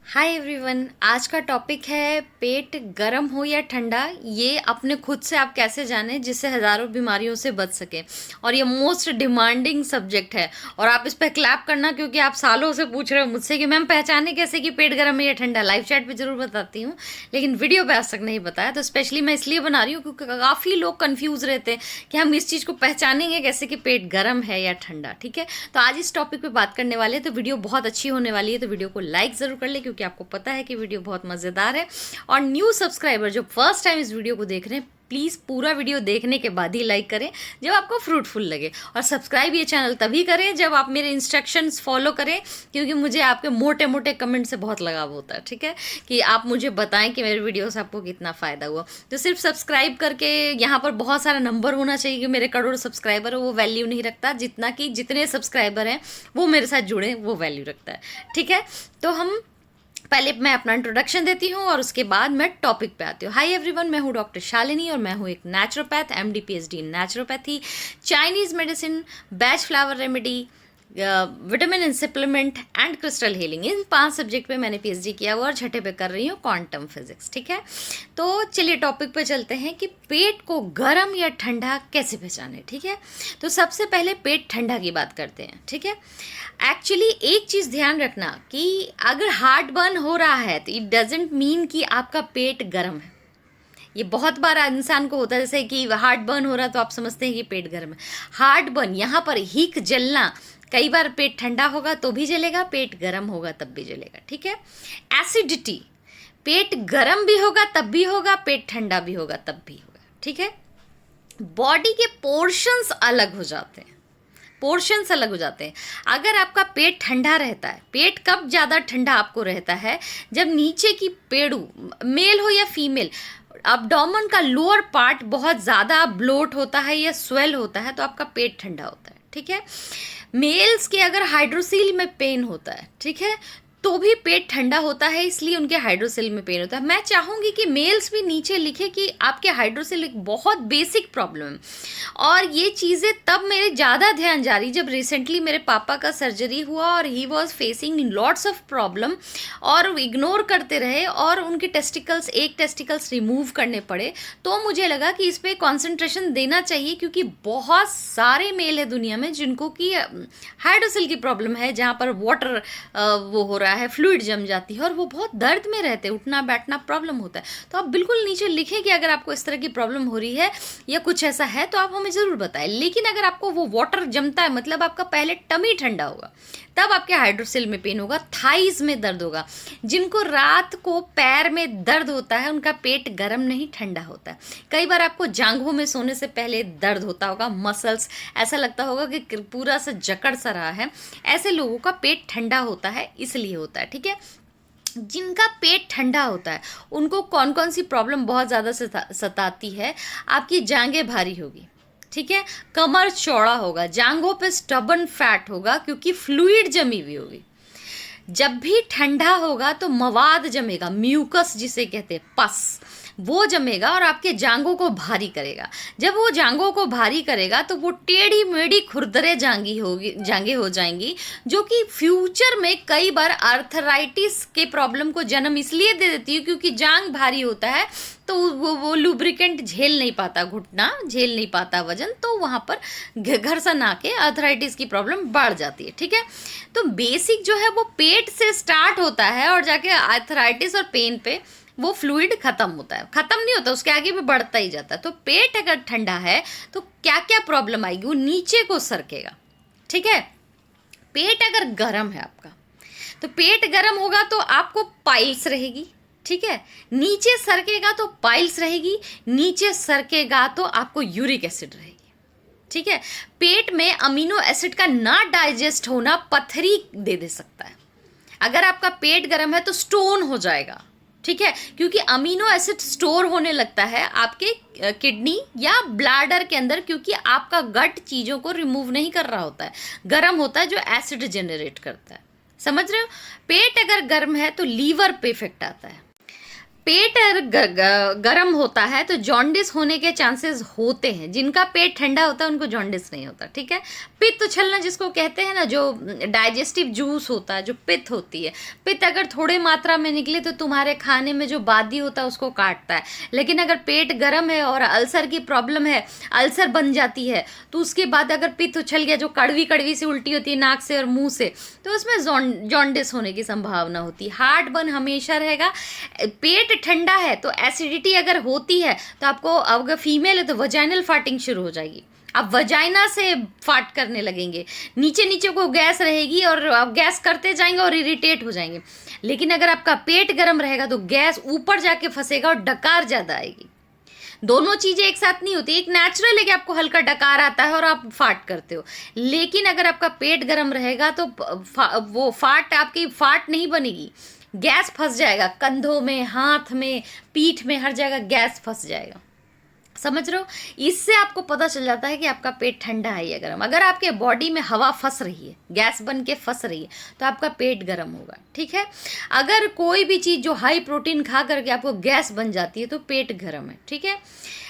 Hi everyone, आज का topic है पेट गर्म हो या ठंडा, ये अपने खुद से आप कैसे जानें जिससे हज़ारों बीमारियों से बच सके। और ये मोस्ट डिमांडिंग सब्जेक्ट है और आप इस पर क्लैप करना, क्योंकि आप सालों से पूछ रहे हो मुझसे कि मैम पहचाने कैसे कि पेट गर्म है या ठंडा। लाइव चैट पे जरूर बताती हूँ, लेकिन वीडियो पे आज तक नहीं बताया। तो स्पेशली मैं इसलिए बना रही हूँ क्योंकि काफ़ी लोग कन्फ्यूज़ रहते हैं कि हम इस चीज़ को पहचानेंगे कैसे कि पेट गर्म है या ठंडा। ठीक है, तो आज इस टॉपिक पे बात करने वाले हैं, तो वीडियो बहुत अच्छी होने वाली है। तो वीडियो को लाइक ज़रूर कर ले, क्योंकि आपको पता है कि वीडियो बहुत मज़ेदार है। और न्यू सब्सक्राइबर जो फर्स्ट टाइम इस वीडियो को देख रहे हैं, प्लीज़ पूरा वीडियो देखने के बाद ही लाइक करें जब आपको फ्रूटफुल लगे, और सब्सक्राइब ये चैनल तभी करें जब आप मेरे इंस्ट्रक्शंस फॉलो करें, क्योंकि मुझे आपके मोटे मोटे कमेंट से बहुत लगाव होता है। ठीक है, कि आप मुझे बताएं कि मेरे वीडियो से आपको कितना फ़ायदा हुआ। तो सिर्फ सब्सक्राइब करके यहाँ पर बहुत सारा नंबर होना चाहिए कि मेरे करोड़ सब्सक्राइबर हो, वो वैल्यू नहीं रखता। जितना कि जितने सब्सक्राइबर हैं वो मेरे साथ जुड़े, वो वैल्यू रखता है। ठीक है, तो हम पहले मैं अपना इंट्रोडक्शन देती हूँ और उसके बाद मैं टॉपिक पे आती हूँ। हाय एवरीवन, मैं हूँ डॉक्टर शालिनी और मैं हूँ एक naturopath, MD PhD in naturopathy, Chinese medicine, batch flower remedy, vitamin and supplement and crystal healing. In 5 subject पे मैंने पीएचडी किया हुआ और छठे पे कर रही हूँ क्वांटम फिजिक्स। ठीक है, तो चलिए टॉपिक पे चलते हैं कि पेट को गर्म या ठंडा कैसे पहचाने। ठीक है, तो सबसे पहले पेट ठंडा की बात करते हैं। ठीक है, एक्चुअली एक चीज़ ध्यान रखना कि अगर हार्ट बर्न हो रहा है तो इट डजेंट मीन कि आपका पेट गर्म है। ये बहुत बार इंसान को होता है, जैसे कि हार्ट बर्न हो रहा है तो आप समझते हैं कि पेट गर्म है। हार्ट बर्न, यहाँ पर हीक जलना, कई बार पेट ठंडा होगा तो भी जलेगा, पेट गर्म होगा तब भी जलेगा। ठीक है, एसिडिटी, पेट गर्म भी होगा तब भी होगा, पेट ठंडा भी होगा तब भी होगा। ठीक है, बॉडी के पोर्शंस अलग हो जाते हैं, पोर्शंस अलग हो जाते हैं। अगर आपका पेट ठंडा रहता है, पेट कब ज़्यादा ठंडा आपको रहता है, जब नीचे की पेड़ू, मेल हो या फीमेल, अब्डोमेन का लोअर पार्ट बहुत ज़्यादा ब्लोट होता है या स्वेल होता है तो आपका पेट ठंडा होता है। ठीक है, मेल्स के अगर हाइड्रोसील में पेन होता है, ठीक है, तो भी पेट ठंडा होता है, इसलिए उनके हाइड्रोसिल में पेन होता है। मैं चाहूँगी कि मेल्स भी नीचे लिखे कि आपके हाइड्रोसिल एक बहुत बेसिक प्रॉब्लम है। और ये चीज़ें तब मेरे ज़्यादा ध्यान जा रही जब रिसेंटली मेरे पापा का सर्जरी हुआ और he was facing lots of problem, और इग्नोर करते रहे और उनके टेस्टिकल्स, एक टेस्टिकल्स रिमूव करने पड़े। तो मुझे लगा कि इस पर कॉन्सेंट्रेशन देना चाहिए, क्योंकि बहुत सारे मेल है दुनिया में जिनको कि हाइड्रोसिल की प्रॉब्लम है, जहाँ पर वाटर वो हो रहा है, फ्लूइड जम जाती है और वो बहुत दर्द में रहते हैं, उठना बैठना प्रॉब्लम होता है। तो आप बिल्कुल नीचे लिखें कि अगर आपको इस तरह की प्रॉब्लम हो रही है या कुछ ऐसा है तो आप हमें ज़रूर बताएं। लेकिन अगर आपको वो वाटर जमता है, मतलब आपका पहले टमी ठंडा होगा, तब आपके हाइड्रोसिल में पेन होगा, थाइज में दर्द होगा। जिनको रात को पैर में दर्द होता है उनका पेट गर्म नहीं ठंडा होता है। कई बार आपको जांघों में सोने से पहले दर्द होता होगा, मसल्स ऐसा लगता होगा कि पूरा सा जकड़ सा रहा है, ऐसे लोगों का पेट ठंडा होता है, इसलिए होता है। ठीक है, जिनका पेट ठंडा होता है उनको कौन कौन सी प्रॉब्लम बहुत ज़्यादा सताती है, आपकी जांघें भारी होगी, ठीक है, कमर चौड़ा होगा, जांघों पे स्टबन फैट होगा क्योंकि फ्लूइड जमी हुई होगी। जब भी ठंडा होगा तो मवाद जमेगा, म्यूकस जिसे कहते हैं, पस, वो जमेगा और आपके जांघों को भारी करेगा। जब वो जांघों को भारी करेगा तो वो टेढ़ी मेढ़ी खुरदरे जांघें हो जाएंगी, जो कि फ्यूचर में कई बार आर्थराइटिस के प्रॉब्लम को जन्म इसलिए दे देती है क्योंकि जांघ भारी होता है तो वो लुब्रिकेंट झेल नहीं पाता, घुटना झेल नहीं पाता वजन, तो वहाँ पर घर्षण आके आर्थराइटिस की प्रॉब्लम बढ़ जाती है। ठीक है, तो बेसिक जो है वो पेट से स्टार्ट होता है और जाके आर्थराइटिस और पेन पे वो फ्लूइड खत्म होता है, खत्म नहीं होता, उसके आगे भी बढ़ता ही जाता है। तो पेट अगर ठंडा है तो क्या क्या प्रॉब्लम आएगी, वो नीचे को सरकेगा। ठीक है, पेट अगर गर्म है आपका, तो पेट गर्म होगा तो आपको पाइल्स रहेगी। ठीक है, नीचे सरकेगा तो पाइल्स रहेगी, नीचे सरकेगा तो आपको यूरिक एसिड रहेगी। ठीक है, पेट में अमीनो एसिड का ना डाइजेस्ट होना पथरी दे सकता है। अगर आपका पेट गर्म है तो स्टोन हो जाएगा। ठीक है, क्योंकि अमीनो एसिड स्टोर होने लगता है आपके किडनी या ब्लैडर के अंदर, क्योंकि आपका गट चीज़ों को रिमूव नहीं कर रहा होता है, गर्म होता है जो एसिड जनरेट करता है। समझ रहे हो, पेट अगर गर्म है तो लीवर पे इफेक्ट आता है। पेट अगर गर्म होता है तो जॉन्डिस होने के चांसेस होते हैं। जिनका पेट ठंडा होता है उनको जॉन्डिस नहीं होता, ठीक है। पित्त उछलना जिसको कहते हैं ना, जो डाइजेस्टिव जूस होता है, जो पित्त होती है, पित्त अगर थोड़े मात्रा में निकले तो तुम्हारे खाने में जो बादी होता है उसको काटता है। लेकिन अगर पेट गर्म है और अल्सर की प्रॉब्लम है, अल्सर बन जाती है, तो उसके बाद अगर पित्त उछल गया, जो कड़वी कड़वी सी उल्टी होती है नाक से और मुंह से, तो उसमें जॉन्डिस होने की संभावना होती है। हार्ट बर्न हमेशा रहेगा। पेट ठंडा है तो एसिडिटी अगर होती है तो आपको, अगर फीमेल है तो वजाइनल फार्टिंग शुरू हो जाएगी। आप वजाइना से फाट करने लगेंगे, नीचे नीचे को गैस रहेगी और आप गैस करते जाएंगे और इरिटेट हो जाएंगे। लेकिन अगर आपका पेट गर्म रहेगा तो गैस ऊपर जाके फंसेगा और डकार ज़्यादा आएगी। दोनों चीज़ें एक साथ नहीं होती। एक नेचुरल है कि आपको हल्का डकार आता है और आप फाट करते हो, लेकिन अगर आपका पेट गर्म रहेगा तो वो फाट, आपकी फाट नहीं बनेगी, गैस फंस जाएगा कंधों में, हाथ में, पीठ में, हर जगह गैस फंस जाएगा। समझ रहे हो? इससे आपको पता चल जाता है कि आपका पेट ठंडा है या गर्म। अगर आपके बॉडी में हवा फंस रही है, गैस बन के फंस रही है, तो आपका पेट गर्म होगा, ठीक है। अगर कोई भी चीज़ जो हाई प्रोटीन खा करके आपको गैस बन जाती है तो पेट गर्म है, ठीक है।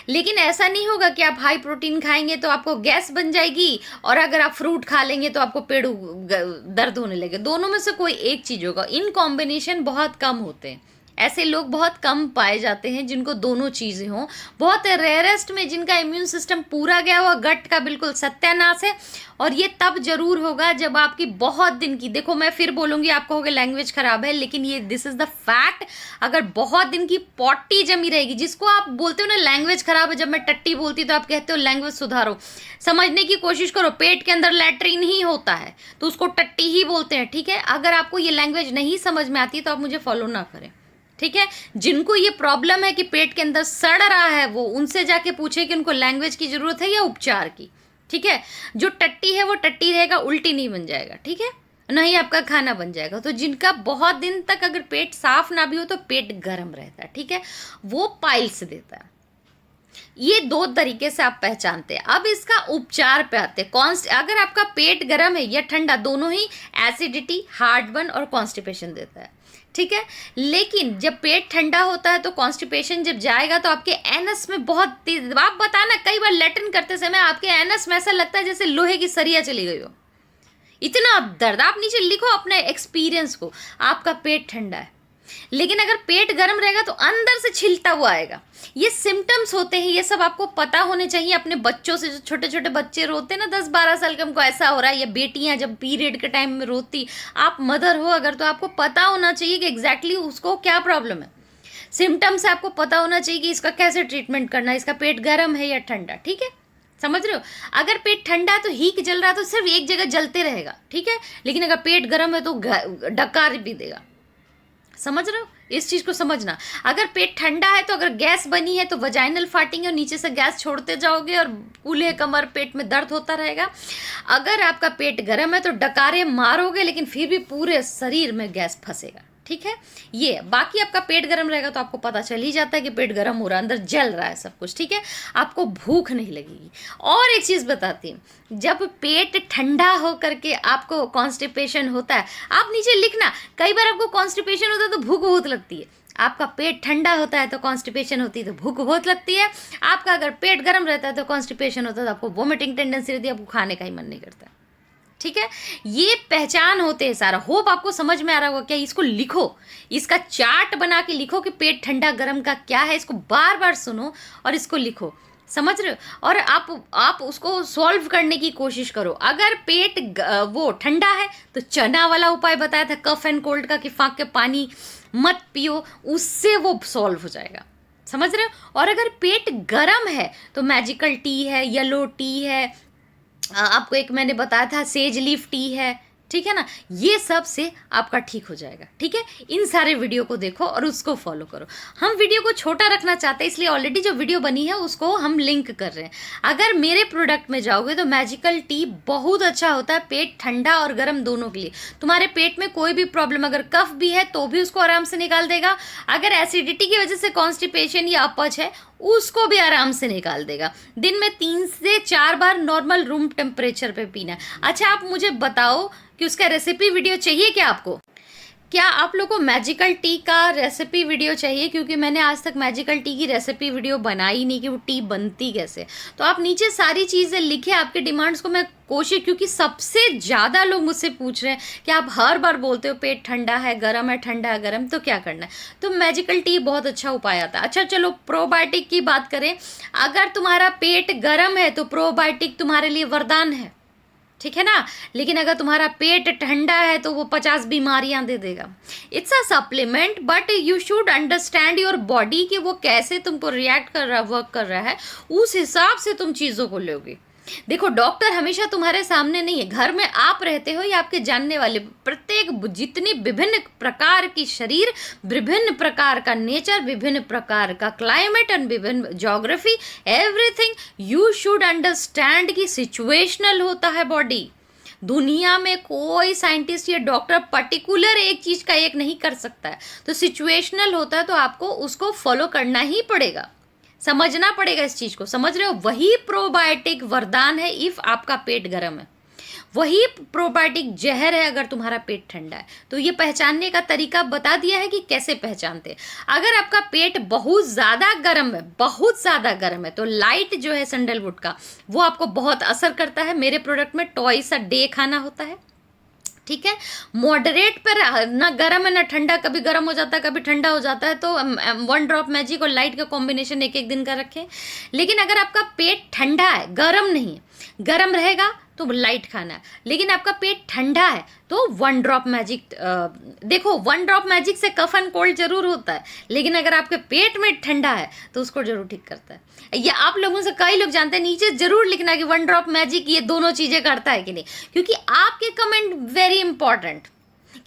लेकिन ऐसा नहीं होगा कि आप हाई प्रोटीन खाएंगे तो आपको गैस बन जाएगी और अगर आप फ्रूट खा लेंगे तो आपको पेट दर्द होने लगे। दोनों में से कोई एक चीज़ होगा। इन कॉम्बिनेशन बहुत कम होते हैं। ऐसे लोग बहुत कम पाए जाते हैं जिनको दोनों चीज़ें हों। बहुत रेयरेस्ट में जिनका इम्यून सिस्टम पूरा गया हुआ, गट का बिल्कुल सत्यानाश है। और ये तब जरूर होगा जब आपकी बहुत दिन की, देखो मैं फिर बोलूँगी, आप कहोगे लैंग्वेज खराब है, लेकिन ये दिस इज़ द फैक्ट। अगर बहुत दिन की पॉटी जमी रहेगी, जिसको आप बोलते हो ना लैंग्वेज खराब है, जब मैं टट्टी बोलती तो आप कहते हो लैंग्वेज सुधारो, समझने की कोशिश करो। पेट के अंदर लैट्रिन ही होता है तो उसको टट्टी ही बोलते हैं, ठीक है। अगर आपको ये लैंग्वेज नहीं समझ में आती तो आप मुझे फॉलो ना करें, ठीक है। जिनको ये प्रॉब्लम है कि पेट के अंदर सड़ रहा है, वो उनसे जाके पूछे कि उनको लैंग्वेज की जरूरत है या उपचार की, ठीक है। जो टट्टी है वो टट्टी रहेगा, उल्टी नहीं बन जाएगा, ठीक है, ना ही आपका खाना बन जाएगा। तो जिनका बहुत दिन तक अगर पेट साफ ना भी हो तो पेट गर्म रहता है, ठीक है, वो पाइल्स देता है। ये दो तरीके से आप पहचानते हैं। अब इसका उपचार पे आते हैं। अगर आपका पेट गर्म है या ठंडा, दोनों ही एसिडिटी, हार्टबर्न और कॉन्स्टिपेशन देता है, ठीक है। लेकिन जब पेट ठंडा होता है तो कॉन्स्टिपेशन जब जाएगा तो आपके एनस में बहुत तेज, आप बताना कई बार लैट्रिन करते समय आपके एनस में ऐसा लगता है जैसे लोहे की सरिया चली गई हो, इतना दर्द। आप नीचे लिखो अपने एक्सपीरियंस को, आपका पेट ठंडा है। लेकिन अगर पेट गर्म रहेगा तो अंदर से छिलता हुआ आएगा। ये सिम्टम्स होते हैं, ये सब आपको पता होने चाहिए। अपने बच्चों से, जो छोटे छोटे बच्चे रोते हैं ना 10-12 साल के, हमको ऐसा हो रहा है, या बेटियां जब पीरियड के टाइम में रोती, आप मदर हो अगर, तो आपको पता होना चाहिए कि एग्जैक्टली उसको क्या प्रॉब्लम है। सिम्टम्स से आपको पता होना चाहिए कि इसका कैसे ट्रीटमेंट करना है, इसका पेट गर्म है या ठंडा, ठीक है। समझ रहे हो? अगर पेट ठंडा है तो हीक जल रहा है तो सिर्फ एक जगह जलते रहेगा, ठीक है। लेकिन अगर पेट गर्म है तो डकार भी देगा। समझ रहे हो? इस चीज को समझना। अगर पेट ठंडा है तो अगर गैस बनी है तो वजाइनल फाटिंग है और नीचे से गैस छोड़ते जाओगे और कूल्हे कमर, पेट में दर्द होता रहेगा। अगर आपका पेट गर्म है तो डकारे मारोगे लेकिन फिर भी पूरे शरीर में गैस फंसेगा, ठीक है। ये बाकी आपका पेट गर्म रहेगा तो आपको पता चल ही जाता है कि पेट गर्म हो रहा है, अंदर जल रहा है सब कुछ, ठीक है। आपको भूख नहीं लगेगी। और एक चीज बताती हूँ, जब पेट ठंडा हो करके आपको कॉन्स्टिपेशन होता है, आप नीचे लिखना, कई बार आपको कॉन्स्टिपेशन होता है तो भूख बहुत लगती है। आपका पेट ठंडा होता है तो कॉन्स्टिपेशन होती है तो भूख बहुत लगती है। आपका अगर पेट गर्म रहता है तो कॉन्स्टिपेशन होता है तो आपको वोमिटिंग टेंडेंसी रहती है, आपको खाने का ही मन नहीं करता, ठीक है। ये पहचान होते हैं सारा। होप आपको समझ में आ रहा होगा क्या। इसको लिखो, इसका चार्ट बना के लिखो कि पेट ठंडा गर्म का क्या है। इसको बार बार सुनो और इसको लिखो, समझ रहे हो। और आप उसको सॉल्व करने की कोशिश करो। अगर पेट वो ठंडा है तो चना वाला उपाय बताया था कफ एंड कोल्ड का, कि फाँक के पानी मत पियो, उससे वो सॉल्व हो जाएगा, समझ रहे हो। और अगर पेट गर्म है तो मैजिकल टी है, येलो टी है, आपको एक मैंने बताया था सेज लीफ टी है, ठीक है ना। ये सब से आपका ठीक हो जाएगा, ठीक है। इन सारे वीडियो को देखो और उसको फॉलो करो। हम वीडियो को छोटा रखना चाहते हैं, इसलिए ऑलरेडी जो वीडियो बनी है उसको हम लिंक कर रहे हैं। अगर मेरे प्रोडक्ट में जाओगे तो मैजिकल टी बहुत अच्छा होता है पेट ठंडा और गर्म दोनों के लिए। तुम्हारे पेट में कोई भी प्रॉब्लम, अगर कफ भी है तो भी उसको आराम से निकाल देगा। अगर एसिडिटी की वजह से कॉन्स्टिपेशन या अपच है उसको भी आराम से निकाल देगा। दिन में 3 से 4 बार नॉर्मल रूम टेम्परेचर पे पीना है। अच्छा, आप मुझे बताओ कि उसका रेसिपी वीडियो चाहिए क्या आपको। क्या आप लोगों को मैजिकल टी का रेसिपी वीडियो चाहिए? क्योंकि मैंने आज तक मैजिकल टी की रेसिपी वीडियो बनाई नहीं कि वो टी बनती कैसे। तो आप नीचे सारी चीज़ें लिखे, आपके डिमांड्स को मैं कोशिश, क्योंकि सबसे ज़्यादा लोग मुझसे पूछ रहे हैं कि आप हर बार बोलते हो पेट ठंडा है गर्म है, ठंडा है गर्म, तो क्या करना है? तो मैजिकल टी बहुत अच्छा उपाय आता है। अच्छा चलो प्रोबायोटिक की बात करें। अगर तुम्हारा पेट गर्म है तो प्रोबायोटिक तुम्हारे लिए वरदान है, ठीक है ना। लेकिन अगर तुम्हारा पेट ठंडा है तो वो 50 बीमारियां दे देगा। It's a supplement, but you should understand your body कि वो कैसे तुमको रिएक्ट कर रहा, वर्क कर रहा है, उस हिसाब से तुम चीज़ों को लोगे। देखो डॉक्टर हमेशा तुम्हारे सामने नहीं है, घर में आप रहते हो या आपके जानने वाले, प्रत्येक जितनी विभिन्न प्रकार की शरीर, विभिन्न प्रकार का नेचर, विभिन्न प्रकार का क्लाइमेट एंड विभिन्न geography, everything you should understand कि सिचुएशनल होता है बॉडी। दुनिया में कोई साइंटिस्ट या डॉक्टर पर्टिकुलर एक चीज का एक नहीं कर सकता है, तो सिचुएशनल होता है, तो आपको उसको फॉलो करना ही पड़ेगा, समझना पड़ेगा इस चीज को, समझ रहे हो। वही प्रोबायोटिक वरदान है इफ आपका पेट गर्म है, वही प्रोबायोटिक जहर है अगर तुम्हारा पेट ठंडा है। तो ये पहचानने का तरीका बता दिया है कि कैसे पहचानते। अगर आपका पेट बहुत ज्यादा गर्म है, बहुत ज्यादा गर्म है, तो लाइट जो है सैंडलवुड का वो आपको बहुत असर करता है। मेरे प्रोडक्ट में ट्वाइस अ डे खाना होता है, ठीक है। मॉडरेट पर, ना गर्म है ना ठंडा, कभी गर्म हो जाता है कभी ठंडा हो जाता है, तो 1 ड्रॉप मैजिक और लाइट का कॉम्बिनेशन एक दिन का रखें। लेकिन अगर आपका पेट ठंडा है, गर्म नहीं है, गर्म रहेगा तो लाइट खाना है, लेकिन आपका पेट ठंडा है तो 1 ड्रॉप मैजिक। देखो 1 ड्रॉप मैजिक से कफ एंड कोल्ड जरूर होता है, लेकिन अगर आपके पेट में ठंडा है तो उसको जरूर ठीक करता है। ये आप लोगों से कई लोग जानते हैं, नीचे जरूर लिखना कि 1 ड्रॉप मैजिक ये दोनों चीजें करता है कि नहीं, क्योंकि आपके कमेंट वेरी इंपॉर्टेंट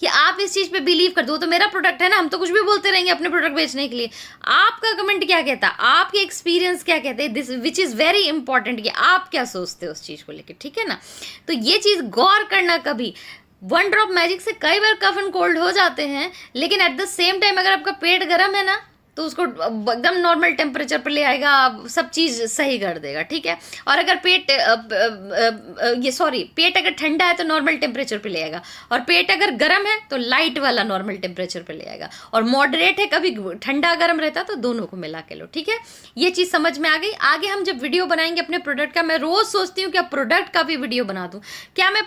कि आप इस चीज पे बिलीव कर दो। तो मेरा प्रोडक्ट है ना, हम तो कुछ भी बोलते रहेंगे अपने प्रोडक्ट बेचने के लिए। आपका कमेंट क्या कहता है, आपके एक्सपीरियंस क्या कहते हैं, this which is very important कि आप क्या सोचते हो उस चीज को लेकर, ठीक है ना। तो ये चीज गौर करना कभी। 1 ड्रॉप मैजिक से कई बार कफ एंड कोल्ड हो जाते हैं, लेकिन एट द सेम टाइम अगर आपका पेट गर्म है ना तो उसको एकदम नॉर्मल टेम्परेचर पर ले आएगा, सब चीज़ सही कर देगा, ठीक है। और अगर पेट अगर ठंडा है तो नॉर्मल टेम्परेचर पे ले आएगा, और पेट अगर गर्म है तो लाइट वाला नॉर्मल टेम्परेचर पे ले आएगा, और मॉडरेट है कभी ठंडा गर्म रहता है, तो दोनों को मिला के लो, ठीक है। ये चीज़ समझ में आ गई। आगे हम जब वीडियो बनाएंगे अपने प्रोडक्ट का, मैं रोज़ सोचती हूँ कि अब प्रोडक्ट का भी वीडियो बना दूँ, क्या मैं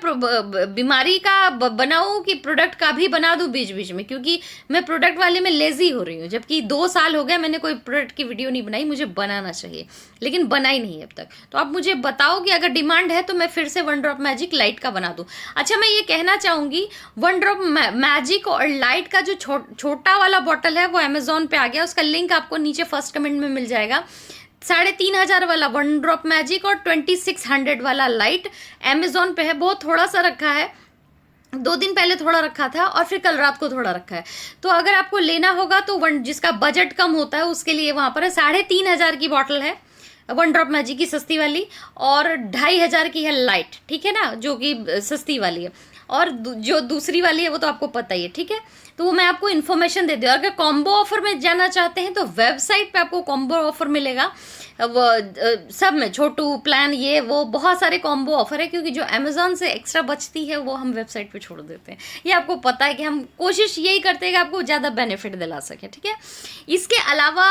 बीमारी का बनाऊँ कि प्रोडक्ट का भी बना दूँ बीच बीच में, क्योंकि मैं प्रोडक्ट वाले में लेजी हो रही हूँ। जबकि 2 साल हो गए मैंने कोई प्रोडक्ट की वीडियो नहीं बनाई, मुझे बनाना चाहिए, लेकिन बनाई नहीं अब तक। तो आप मुझे बताओ कि अगर डिमांड है तो मैं फिर से 1 ड्रॉप मैजिक लाइट का बना दूं। अच्छा मैं ये कहना चाहूंगी, 1 ड्रॉप मैजिक और लाइट का जो छोटा वाला बॉटल है वो अमेजोन पे आ गया, उसका लिंक आपको नीचे फर्स्ट कमेंट में मिल जाएगा। 3,500 वाला 1 ड्रॉप मैजिक और 2600 वाला लाइट अमेजोन पे है। बहुत थोड़ा सा रखा है, 2 दिन पहले थोड़ा रखा था और फिर कल रात को थोड़ा रखा है। तो अगर आपको लेना होगा तो जिसका बजट कम होता है उसके लिए वहाँ पर है। 3,500 की बॉटल है 1 ड्रॉप मैजिक की सस्ती वाली, और 2,500 की है लाइट, ठीक है ना, जो कि सस्ती वाली है। और जो दूसरी वाली है वो तो आपको पता ही है, ठीक है। तो वो मैं आपको इन्फॉर्मेशन दे दूँ। अगर कॉम्बो ऑफर में जाना चाहते हैं तो वेबसाइट पे आपको कॉम्बो ऑफर मिलेगा। वो सब में छोटू प्लान ये वो बहुत सारे कॉम्बो ऑफर है, क्योंकि जो अमेजोन से एक्स्ट्रा बचती है वो हम वेबसाइट पे छोड़ देते हैं। ये आपको पता है कि हम कोशिश यही करते हैं कि आपको ज़्यादा बेनिफिट दिला सकें, ठीक है। इसके अलावा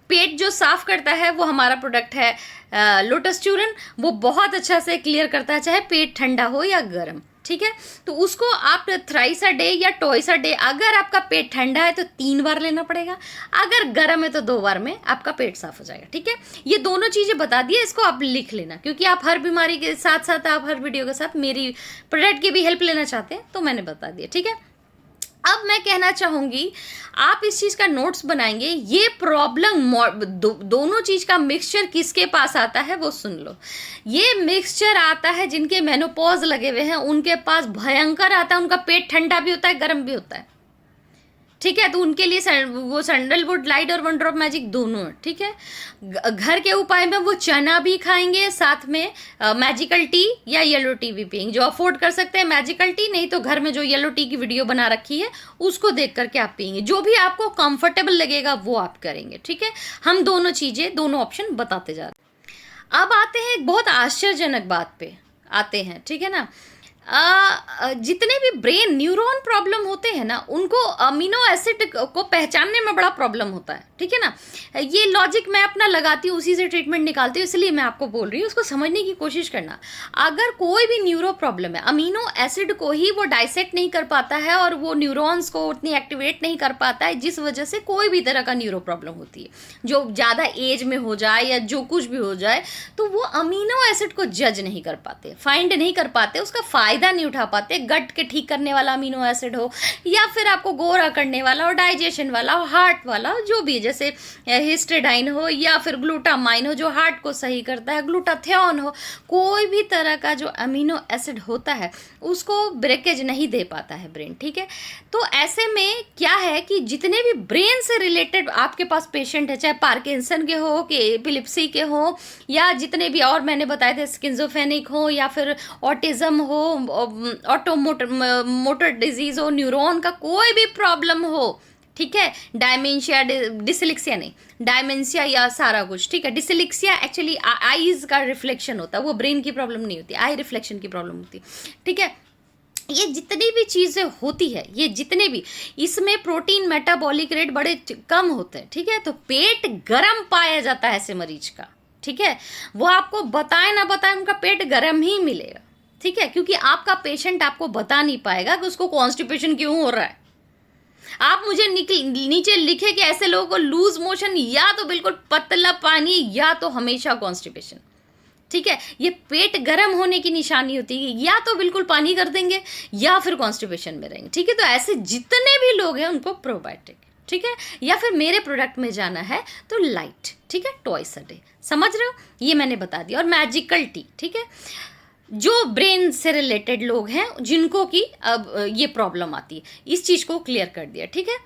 पेट जो साफ करता है वो हमारा प्रोडक्ट है लोटस चूरन, वो बहुत अच्छा से क्लियर करता है, चाहे पेट ठंडा हो या गर्म, ठीक है। तो उसको आप थ्राइस अ डे या ट्वाइस अ डे, अगर आपका पेट ठंडा है तो 3 बार लेना पड़ेगा, अगर गर्म है तो 2 बार में आपका पेट साफ हो जाएगा, ठीक है। ये दोनों चीज़ें बता दिए, इसको आप लिख लेना, क्योंकि आप हर बीमारी के साथ साथ आप हर वीडियो के साथ मेरी प्रोडक्ट की भी हेल्प लेना चाहते हैं, तो मैंने बता दिया, ठीक है। अब मैं कहना चाहूंगी, आप इस चीज का नोट्स बनाएंगे। ये प्रॉब्लम दोनों चीज का मिक्सचर किसके पास आता है वो सुन लो। ये मिक्सचर आता है जिनके मेनोपॉज लगे हुए हैं, उनके पास भयंकर आता है, उनका पेट ठंडा भी होता है गर्म भी होता है, ठीक है। तो उनके लिए वो सैंडलवुड लाइट और 1 ड्रॉप मैजिक दोनों है, ठीक है। घर के उपाय में वो चना भी खाएंगे, साथ में मैजिकल टी या येलो टी भी पियेंगे। जो अफोर्ड कर सकते हैं मैजिकल टी, नहीं तो घर में जो येलो टी की वीडियो बना रखी है उसको देख करके आप पियेंगे। जो भी आपको कंफर्टेबल लगेगा वो आप करेंगे, ठीक है। हम दोनों चीज़ें, दोनों ऑप्शन बताते जा रहे हैं। अब आते हैं एक बहुत आश्चर्यजनक बात पे आते हैं, ठीक है ना। जितने भी ब्रेन न्यूरॉन प्रॉब्लम होते हैं ना, उनको अमीनो एसिड को पहचानने में बड़ा प्रॉब्लम होता है, ठीक है ना। ये लॉजिक मैं अपना लगाती हूँ, उसी से ट्रीटमेंट निकालती हूँ, इसलिए मैं आपको बोल रही हूँ, उसको समझने की कोशिश करना। अगर कोई भी न्यूरो प्रॉब्लम है, अमीनो एसिड को ही वो डाइसेक्ट नहीं कर पाता है और वो न्यूरॉन्स को उतनी एक्टिवेट नहीं कर पाता है, जिस वजह से कोई भी तरह का न्यूरो प्रॉब्लम होती है, जो ज़्यादा एज में हो जाए या जो कुछ भी हो जाए, तो वो अमीनो एसिड को जज नहीं कर पाते, फाइंड नहीं कर पाते, उसका फ़ायदा नहीं उठा पाते। गट के ठीक करने वाला अमीनो एसिड हो या फिर आपको गोरा करने वाला हो, डाइजेशन वाला हो, हार्ट वाला हो, जो भी, जैसे हिस्टेडाइन हो या फिर ग्लूटामाइन हो जो हार्ट को सही करता है, ग्लूटाथियोन हो, कोई भी तरह का जो अमीनो एसिड होता है उसको ब्रेकेज नहीं दे पाता है ब्रेन, ठीक है। तो ऐसे में क्या है कि जितने भी ब्रेन से रिलेटेड आपके पास पेशेंट है, चाहे पार्किंसन के हो कि एपिलेप्सी के हो या जितने भी और मैंने बताए थे स्किज़ोफ्रेनिक हो या फिर ऑटिज्म हो, मोटर डिजीज हो, न्यूरॉन का कोई भी प्रॉब्लम हो, ठीक है, डायमेंशिया, डिसलिक्सिया नहीं, डायमेंशिया या सारा कुछ, ठीक है। डिसलिक्सिया एक्चुअली आईज का रिफ्लेक्शन होता है, वो ब्रेन की प्रॉब्लम नहीं होती, आई रिफ्लेक्शन की प्रॉब्लम होती है, ठीक है। ये जितनी भी चीज़ें होती है, ये जितने भी, इसमें प्रोटीन मेटाबॉलिक रेट बड़े कम होते हैं, ठीक है। तो पेट गर्म पाया जाता है ऐसे मरीज का, ठीक है। वो आपको बताए ना बताए, उनका पेट गर्म ही मिलेगा, ठीक है, क्योंकि आपका पेशेंट आपको बता नहीं पाएगा कि उसको कॉन्स्टिपेशन क्यों हो रहा है। आप मुझे नीचे लिखे कि ऐसे लोगों को लूज मोशन या तो बिल्कुल पतला पानी या तो हमेशा कॉन्स्टिपेशन, ठीक है। ये पेट गर्म होने की निशानी होती है, या तो बिल्कुल पानी कर देंगे या फिर कॉन्स्टिपेशन में रहेंगे, ठीक है। तो ऐसे जितने भी लोग हैं उनको प्रोबायोटिक, ठीक है, या फिर मेरे प्रोडक्ट में जाना है तो लाइट, ठीक है, ट्वाइस अ डे, समझ रहे हो, ये मैंने बता दिया। और मैजिकल टी, ठीक है, जो ब्रेन से रिलेटेड लोग हैं जिनको कि अब ये प्रॉब्लम आती है, इस चीज़ को क्लियर कर दिया, ठीक है।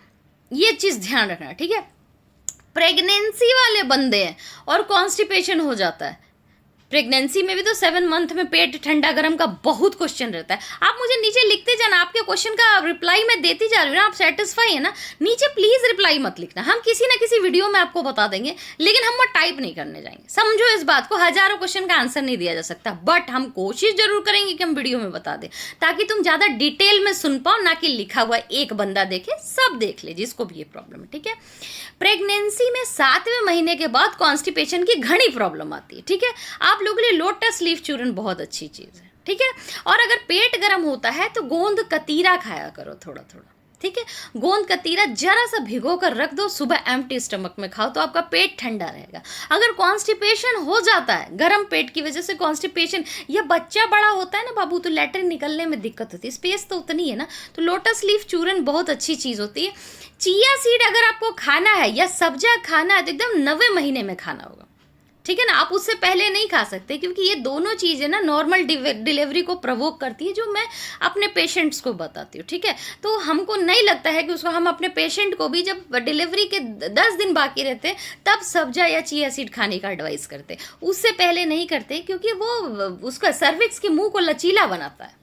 ये चीज़ ध्यान रखना, ठीक है। प्रेगनेंसी वाले बंदे हैं और कॉन्स्टिपेशन हो जाता है, प्रेगनेंसी में भी तो 7 मंथ में पेट ठंडा गर्म का बहुत क्वेश्चन रहता है। आप मुझे नीचे लिखते जाना, आपके क्वेश्चन का रिप्लाई मैं देती जा रही हूँ ना, आप सेटिस्फाई है ना, नीचे प्लीज रिप्लाई मत लिखना, हम किसी ना किसी वीडियो में आपको बता देंगे, लेकिन हम वो टाइप नहीं करने जाएंगे, समझो इस बात को। हजारों क्वेश्चन का आंसर नहीं दिया जा सकता, बट हम कोशिश जरूर करेंगे कि हम वीडियो में बता दें, ताकि तुम ज्यादा डिटेल में सुन पाओ, ना कि लिखा हुआ एक बंदा देखे, सब देख ले जिसको भी ये प्रॉब्लम है, ठीक है। प्रेगनेंसी में 7वें महीने के बाद कॉन्स्टिपेशन की घनी प्रॉब्लम आती है, ठीक है। आप लोगों के लिए लोटस लीफ चूरन बहुत अच्छी चीज़ है, ठीक है। और अगर पेट गर्म होता है तो गोंद कतीरा खाया करो थोड़ा थोड़ा, ठीक है। गोंद कतीरा जरा सा भिगो कर रख दो, सुबह एम्प्टी स्टमक में खाओ तो आपका पेट ठंडा रहेगा। अगर कॉन्स्टिपेशन हो जाता है, गर्म पेट की वजह से कॉन्स्टिपेशन, या बच्चा बड़ा होता है ना बाबू, तो लेटरिन निकलने में दिक्कत होती है, स्पेस तो उतनी है ना, तो लोटस लीफ चूरन बहुत अच्छी चीज़ होती है। चिया सीड अगर आपको खाना है या सब्जा खाना है तो एकदम 9वें महीने में खाना होगा, ठीक है ना। आप उससे पहले नहीं खा सकते, क्योंकि ये दोनों चीज़ें ना नॉर्मल डिलीवरी को प्रवोक करती है, जो मैं अपने पेशेंट्स को बताती हूँ, ठीक है। तो हमको नहीं लगता है कि उसको, हम अपने पेशेंट को भी जब डिलीवरी के 10 दिन बाकी रहते तब सब्जा या चिया सीड खाने का एडवाइस करते, उससे पहले नहीं करते, क्योंकि वो उसका सर्विक्स के मुंह को लचीला बनाता है,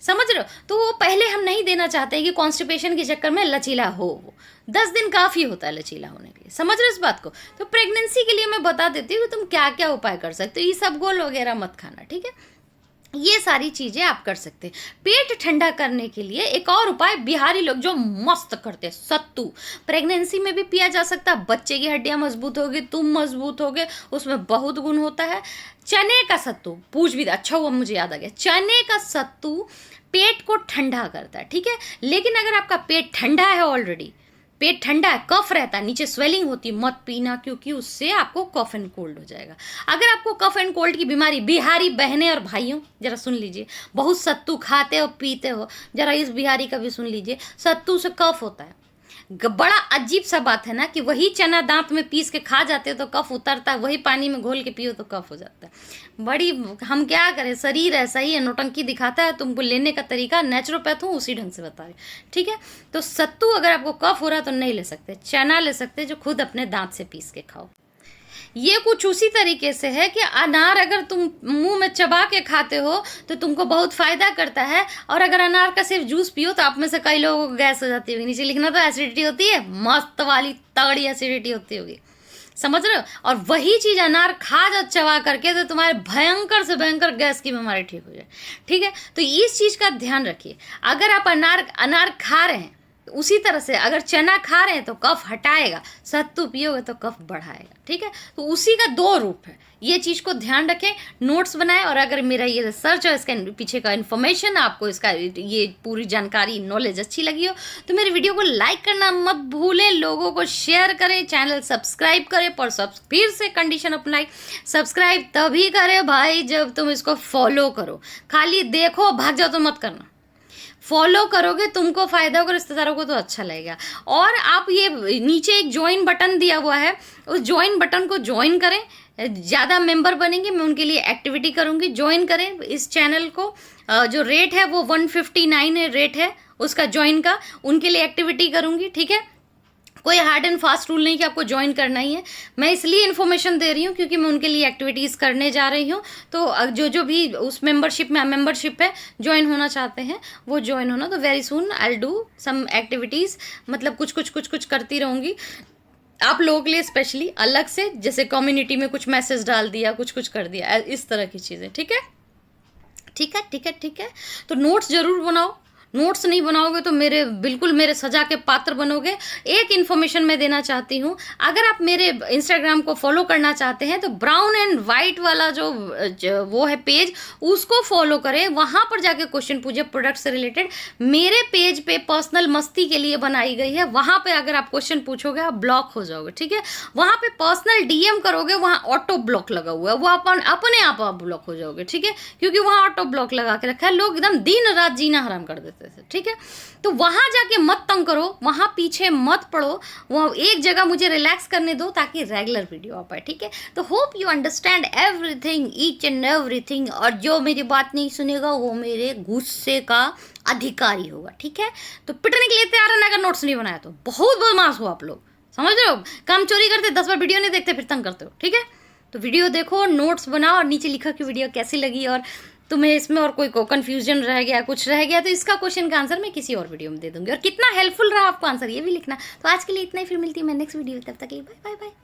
समझ रहे हो। तो वो पहले हम नहीं देना चाहते हैं कि कॉन्स्टिपेशन के चक्कर में लचीला हो, वो 10 दिन काफ़ी होता है लचीला होने के लिए, समझ रहे हो इस बात को। तो प्रेगनेंसी के लिए मैं बता देती हूँ कि तुम क्या क्या उपाय कर सकते हो, ये सब गोल वगैरह मत खाना, ठीक है। ये सारी चीज़ें आप कर सकते हैं। पेट ठंडा करने के लिए एक और उपाय बिहारी लोग जो मस्त करते हैं, सत्तू, प्रेगनेंसी में भी पिया जा सकता है, बच्चे की हड्डियां मजबूत होगी, तुम मजबूत होगे, उसमें बहुत गुण होता है। चने का सत्तू, पूछ भी, अच्छा हुआ मुझे याद आ गया, चने का सत्तू पेट को ठंडा करता है, ठीक है। लेकिन अगर आपका पेट ठंडा है, ऑलरेडी पेट ठंडा है, कफ रहता है, नीचे स्वेलिंग होती है, मत पीना, क्योंकि उससे आपको कफ एंड कोल्ड हो जाएगा। अगर आपको कफ एंड कोल्ड की बीमारी, बिहारी बहनें और भाइयों जरा सुन लीजिए, बहुत सत्तू खाते हो पीते हो, जरा इस बिहारी का भी सुन लीजिए, सत्तू से कफ होता है। बड़ा अजीब सा बात है ना कि वही चना दांत में पीस के खा जाते हो तो कफ उतरता है, वही पानी में घोल के पियो तो कफ हो जाता है। बड़ी, हम क्या करें, शरीर ऐसा ही है, नौटंकी दिखाता है। तुमको लेने का तरीका नेचुरोपैथ हूँ, उसी ढंग से बता रहे, ठीक है। तो सत्तू अगर आपको कफ हो रहा है तो नहीं ले सकते, चना ले सकते जो खुद अपने दांत से पीस के खाओ। ये कुछ उसी तरीके से है कि अनार अगर तुम मुंह में चबा के खाते हो तो तुमको बहुत फायदा करता है, और अगर अनार का सिर्फ जूस पियो तो आप में से कई लोगों को गैस हो जाती होगी, नीचे लिखना तो एसिडिटी होती है, मस्त वाली तगड़ी एसिडिटी होती होगी, समझ रहे हो? और वही चीज अनार खा जा चबा करके तो तुम्हारे भयंकर से भयंकर गैस की बीमारी ठीक हो जाए। ठीक है, तो इस चीज का ध्यान रखिए। अगर आप अनार खा रहे हैं, उसी तरह से अगर चना खा रहे हैं तो कफ हटाएगा, सत्तू पियोगे तो कफ बढ़ाएगा। ठीक है, तो उसी का दो रूप है, ये चीज को ध्यान रखें, नोट्स बनाएं। और अगर मेरा ये रिसर्च और इसके पीछे का इन्फॉर्मेशन आपको, इसका ये पूरी जानकारी नॉलेज अच्छी लगी हो तो मेरे वीडियो को लाइक करना मत भूलें, लोगों को शेयर करें, चैनल सब्सक्राइब करें। पर फिर से कंडीशन अपनाई, सब्सक्राइब तभी करें भाई जब तुम इसको फॉलो करो। खाली देखो भाग जाओ तो मत करना, फॉलो करोगे तुमको फायदा होगा, रिश्तेदारों को तो अच्छा लगेगा। और आप ये नीचे एक ज्वाइन बटन दिया हुआ है, उस ज्वाइन बटन को ज्वाइन करें। ज़्यादा मेंबर बनेंगे, मैं उनके लिए एक्टिविटी करूँगी, ज्वाइन करें इस चैनल को। जो रेट है वो 159 रेट है उसका ज्वाइन का, उनके लिए एक्टिविटी करूँगी। ठीक है, कोई हार्ड एंड फास्ट रूल नहीं कि आपको ज्वाइन करना ही है, मैं इसलिए इन्फॉर्मेशन दे रही हूँ क्योंकि मैं उनके लिए एक्टिविटीज़ करने जा रही हूँ। तो जो भी उस मेंबरशिप है ज्वाइन होना चाहते हैं वो ज्वाइन होना। तो very soon I will do some activities, मतलब कुछ करती रहूँगी आप लोगों के लिए स्पेशली अलग से, जैसे कम्युनिटी में कुछ मैसेज डाल दिया, कुछ कर दिया, इस तरह की चीज़ें। ठीक है, ठीक है, ठीक है, ठीक है। तो नोट्स जरूर बनाओ, नोट्स नहीं बनाओगे तो बिल्कुल मेरे सजा के पात्र बनोगे। एक इन्फॉर्मेशन मैं देना चाहती हूँ, अगर आप मेरे इंस्टाग्राम को फॉलो करना चाहते हैं तो ब्राउन एंड वाइट वाला जो वो है पेज, उसको फॉलो करें, वहाँ पर जाके क्वेश्चन पूछिए प्रोडक्ट से रिलेटेड। मेरे पेज पे पर्सनल मस्ती के लिए बनाई गई है, वहाँ पे अगर आप क्वेश्चन पूछोगे आप ब्लॉक हो जाओगे। ठीक है, वहाँ पे पर्सनल डीएम करोगे, वहाँ ऑटो ब्लॉक लगा हुआ है, वो अपने आप ब्लॉक हो जाओगे। ठीक है, क्योंकि वहाँ ऑटो ब्लॉक लगा के रखा है, लोग एकदम दिन रात जीना हराम कर देते हैं। ठीक है, तो वहां जाके मत तंग करो, वहां पीछे मत पड़ो, वहां एक जगह मुझे रिलैक्स करने दो ताकि रेगुलर वीडियो आ पाए। ठीक है, तो hope you understand everything, each and everything. और जो मेरी बात नहीं सुनेगा वो मेरे गुस्से का अधिकारी होगा। ठीक है, तो पिटने के लिए तैयार है, अगर नोट्स नहीं बनाया तो। बहुत बदमाश हो आप लोग, समझ रहे हो? काम चोरी करते, 10 बार वीडियो नहीं देखते फिर तंग करते हो। ठीक है, तो वीडियो देखो, नोट्स बनाओ और नीचे लिखो कि वीडियो कैसी लगी, और तुम्हें इसमें और कोई कन्फ्यूजन रह गया, कुछ रह गया तो इसका क्वेश्चन का आंसर मैं किसी और वीडियो में दे दूंगी। और कितना हेल्पफुल रहा आपको आंसर ये भी लिखना। तो आज के लिए इतना ही, फिर मिलती है मैं नेक्स्ट वीडियो, तब तक के लिए बाय बाय बाय।